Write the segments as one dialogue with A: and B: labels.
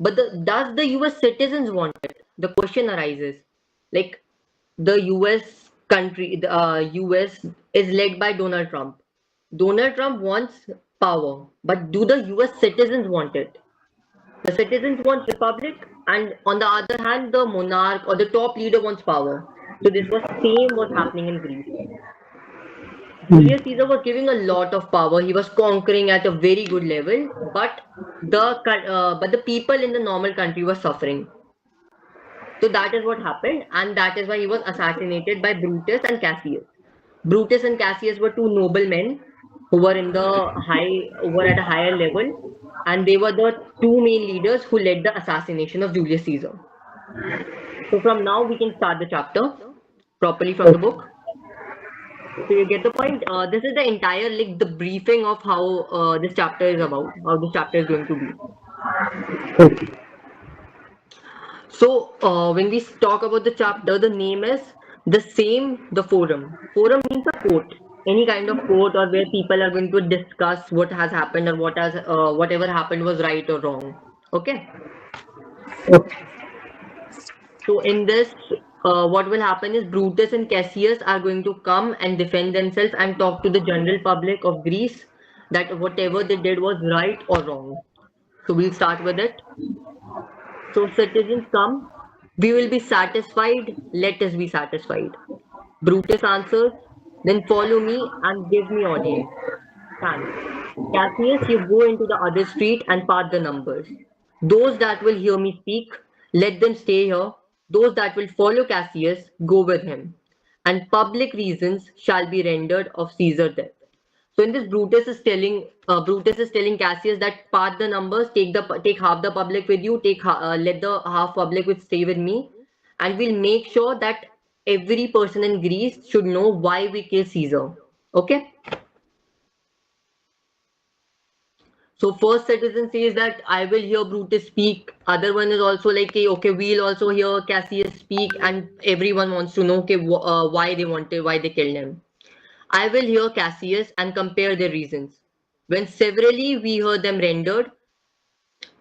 A: But does the US citizens want it? The question arises. Like, the US country, the US is led by Donald Trump. Donald Trump wants power, but do the US citizens want it? The citizens want republic, and on the other hand, the monarch or the top leader wants power. So this was same was happening in Greece. Julius Caesar was giving a lot of power. He was conquering at a very good level, but the people in the normal country were suffering. So that is what happened, and that is why he was assassinated by Brutus and Cassius. Brutus and Cassius were two noble men who were who were at a higher level, and they were the two main leaders who led the assassination of Julius Caesar. So from now we can start the chapter properly from the book. So you get the point. This is the entire like the briefing of how this chapter is about, how this chapter is going to be.
B: Okay.
A: So when we talk about the chapter, the name is the same, the forum. Forum means a court, any kind of court or where people are going to discuss what has happened or whatever happened was right or wrong. Okay.
B: Okay.
A: So in this, what will happen is Brutus and Cassius are going to come and defend themselves and talk to the general public of Greece that whatever they did was right or wrong. So we'll start with it. So citizens come, we will be satisfied, let us be satisfied. Brutus answers, then follow me and give me audience. Thanks. Cassius, you go into the other street and part the numbers. Those that will hear me speak, let them stay here. Those that will follow Cassius, go with him. And public reasons shall be rendered of Caesar's death. So in this, Brutus is telling Cassius that part the numbers, take half the public with you, let the half public with stay with me, and we'll make sure that every person in Greece should know why we kill Caesar. Okay. So first citizen says that I will hear Brutus speak. Other one is also like, okay, we'll also hear Cassius speak, and everyone wants to know, okay, why they killed him. I will hear Cassius and compare their reasons. When severally we hear them rendered,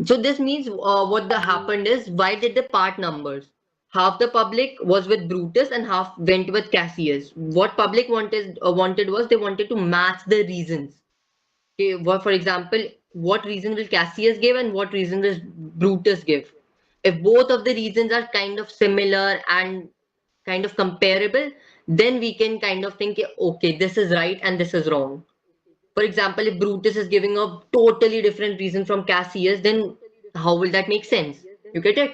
A: so this means what the happened is why did the part numbers? Half the public was with Brutus and half went with Cassius. What public wanted was they wanted to match the reasons. Okay, for example, what reason will Cassius give and what reason will Brutus give? If both of the reasons are kind of similar and kind of comparable, then we can kind of think, okay, this is right and this is wrong. For example, if Brutus is giving a totally different reason from Cassius, then how will that make sense? You get it?